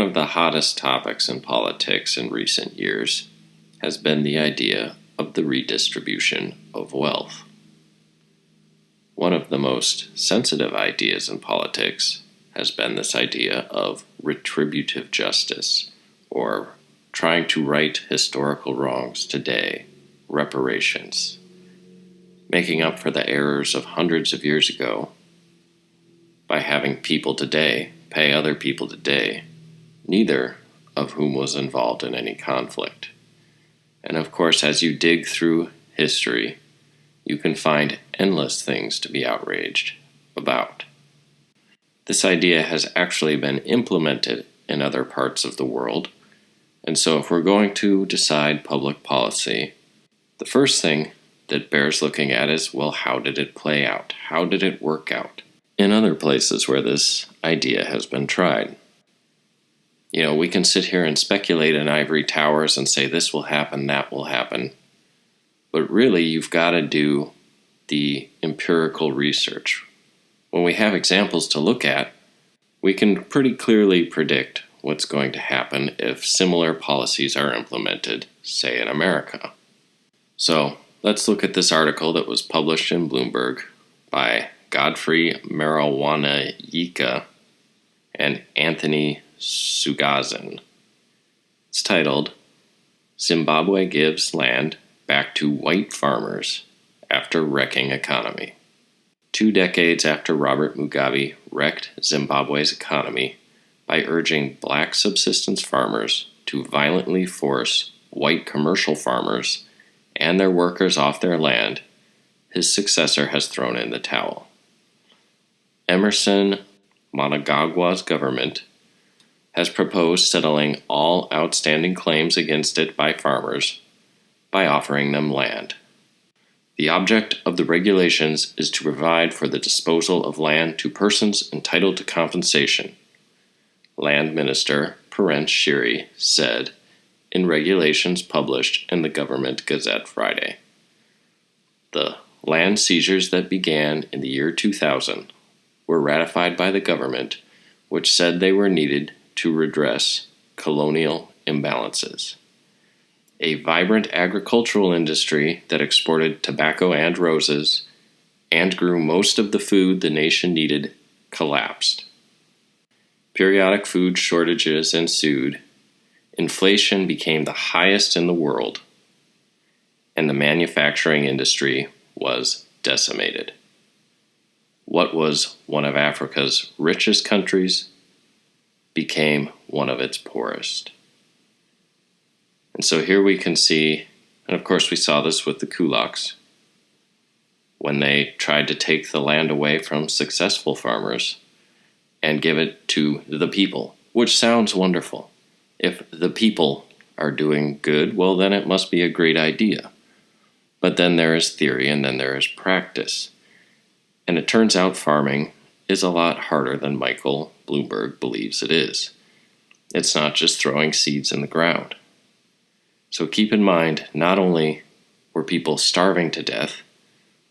One of the hottest topics in politics in recent years has been the idea of the redistribution of wealth. One of the most sensitive ideas in politics has been this idea of retributive justice, or trying to right historical wrongs today, reparations, making up for the errors of hundreds of years ago by having people today pay other people today, neither of whom was involved in any conflict. And of course, as you dig through history, you can find endless things to be outraged about. This idea has actually been implemented in other parts of the world, and so if we're going to decide public policy, the first thing that bears looking at is, well, how did it play out? How did it work out in other places where this idea has been tried? You know, we can sit here and speculate in ivory towers and say this will happen, that will happen. But really, you've got to do the empirical research. When we have examples to look at, we can pretty clearly predict what's going to happen if similar policies are implemented, say in America. So, let's look at this article that was published in Bloomberg by Godfrey Marijuana-Yika and Anthony Sugazin. It's titled, Zimbabwe Gives Land Back to White Farmers After Wrecking Economy. 2 decades after Robert Mugabe wrecked Zimbabwe's economy by urging black subsistence farmers to violently force white commercial farmers and their workers off their land, his successor has thrown in the towel. Emerson Mnangagwa's government has proposed settling all outstanding claims against it by farmers by offering them land. The object of the regulations is to provide for the disposal of land to persons entitled to compensation, Land Minister Perence Shiri said in regulations published in the Government Gazette Friday. The land seizures that began in the year 2000 were ratified by the government, which said they were needed to redress colonial imbalances. A vibrant agricultural industry that exported tobacco and roses and grew most of the food the nation needed collapsed. Periodic food shortages ensued, inflation became the highest in the world, and the manufacturing industry was decimated. What was one of Africa's richest countries became one of its poorest. And so here we can see, and of course we saw this with the kulaks, when they tried to take the land away from successful farmers and give it to the people, which sounds wonderful. If the people are doing good, well, then it must be a great idea. But then there is theory and then there is practice. And it turns out farming is a lot harder than Michael Bloomberg believes it is. It's not just throwing seeds in the ground. So keep in mind, not only were people starving to death,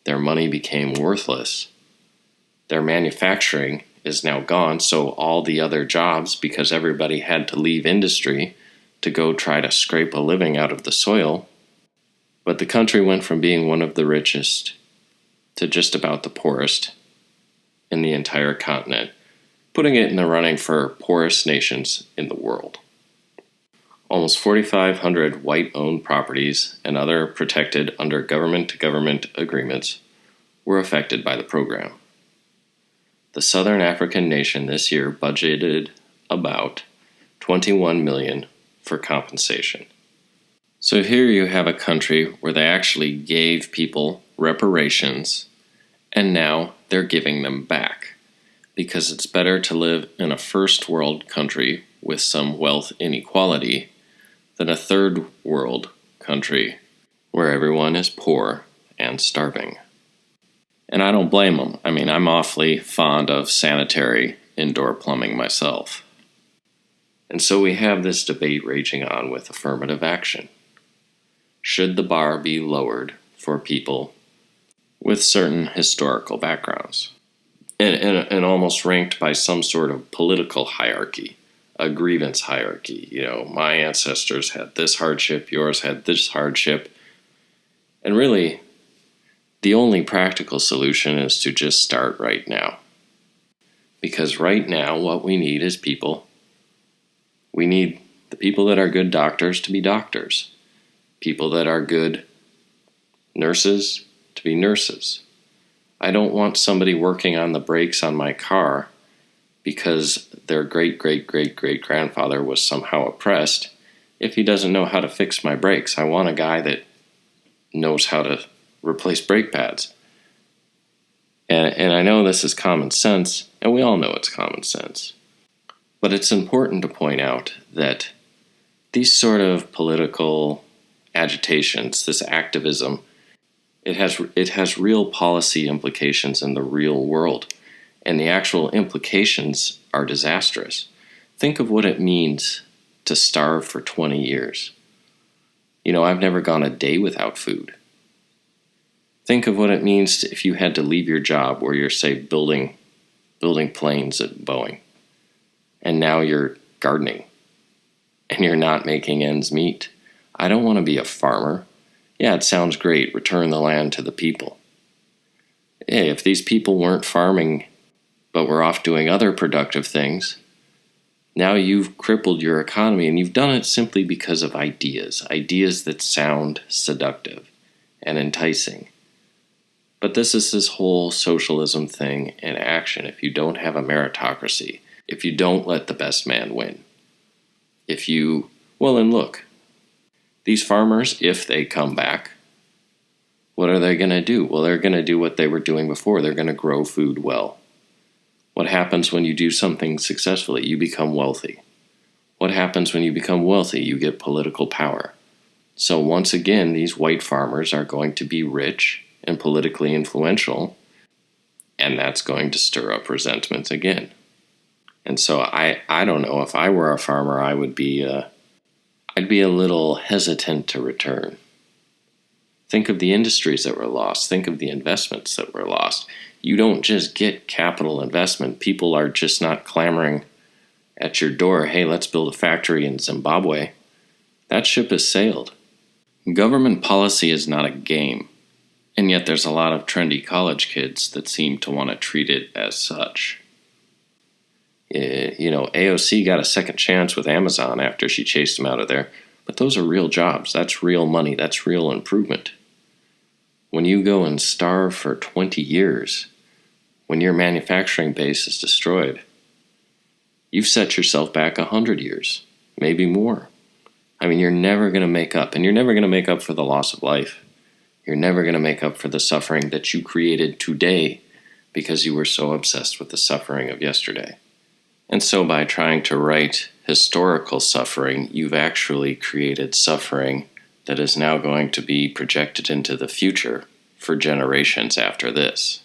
their money became worthless. Their manufacturing is now gone, so all the other jobs, because everybody had to leave industry to go try to scrape a living out of the soil. But the country went from being one of the richest to just about the poorest in the entire continent, putting it in the running for poorest nations in the world. Almost 4,500 white-owned properties and other protected under government-to-government agreements were affected by the program. The Southern African nation this year budgeted about $21 million for compensation. So here you have a country where they actually gave people reparations, and now they're giving them back, because it's better to live in a first world country with some wealth inequality than a third world country where everyone is poor and starving. And I don't blame them. I mean, I'm awfully fond of sanitary indoor plumbing myself. And so we have this debate raging on with affirmative action. Should the bar be lowered for people with certain historical backgrounds? And almost ranked by some sort of political hierarchy a grievance hierarchy. My ancestors had this hardship, yours had this hardship. And really, the only practical solution is to just start right now. Because right now, what we need is people. We need the people that are good doctors to be doctors. People that are good nurses to be nurses. I don't want somebody working on the brakes on my car because their great-great-great-great-grandfather was somehow oppressed if he doesn't know how to fix my brakes. I want a guy that knows how to replace brake pads. And I know this is common sense, and we all know it's common sense. But it's important to point out that these sort of political agitations, this activism, it has real policy implications in the real world, and the actual implications are disastrous. Think of what it means to starve for 20 years. I've never gone a day without food. Think of what it means if you had to leave your job where you're, say, building planes at Boeing, and now you're gardening, and you're not making ends meet. I don't want to be a farmer. Yeah, it sounds great, return the land to the people. Hey, if these people weren't farming, but were off doing other productive things, now you've crippled your economy, and you've done it simply because of ideas that sound seductive and enticing. But this is this whole socialism thing in action. If you don't have a meritocracy, if you don't let the best man win, and look, these farmers, if they come back, what are they going to do? Well, they're going to do what they were doing before. They're going to grow food well. What happens when you do something successfully? You become wealthy. What happens when you become wealthy? You get political power. So once again, these white farmers are going to be rich and politically influential, and that's going to stir up resentment again. And so I don't know, if I were a farmer, I'd be a little hesitant to return. Think of the industries that were lost. Think of the investments that were lost. You don't just get capital investment. People are just not clamoring at your door, hey, let's build a factory in Zimbabwe. That ship has sailed. Government policy is not a game, and yet there's a lot of trendy college kids that seem to want to treat it as such. AOC got a second chance with Amazon after she chased them out of there, but those are real jobs. That's real money. That's real improvement. When you go and starve for 20 years, when your manufacturing base is destroyed, you've set yourself back 100 years, maybe more. I mean, you're never going to make up, and you're never going to make up for the loss of life. You're never going to make up for the suffering that you created today because you were so obsessed with the suffering of yesterday. And so by trying to write historical suffering, you've actually created suffering that is now going to be projected into the future for generations after this.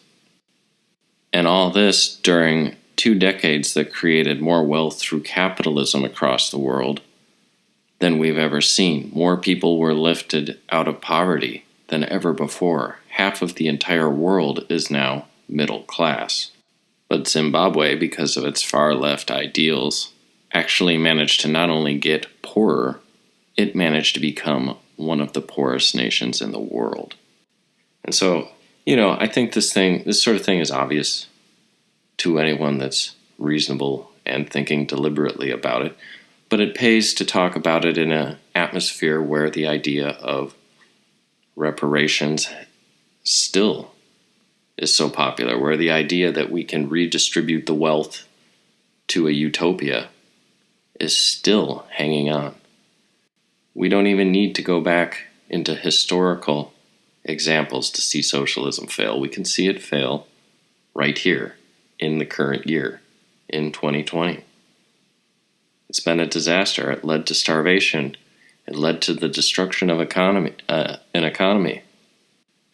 And all this during 2 decades that created more wealth through capitalism across the world than we've ever seen. More people were lifted out of poverty than ever before. Half of the entire world is now middle class. But Zimbabwe, because of its far-left ideals, actually managed to not only get poorer, it managed to become one of the poorest nations in the world. And so, I think this sort of thing is obvious to anyone that's reasonable and thinking deliberately about it, but it pays to talk about it in an atmosphere where the idea of reparations still is so popular, where the idea that we can redistribute the wealth to a utopia is still hanging on. We don't even need to go back into historical examples to see socialism fail. We can see it fail right here in the current year, in 2020. It's been a disaster. It led to starvation. It led to the destruction of an economy.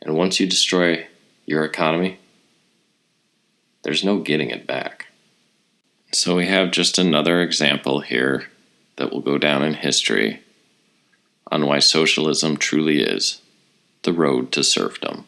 And once you destroy your economy, there's no getting it back. So we have just another example here that will go down in history on why socialism truly is the road to serfdom.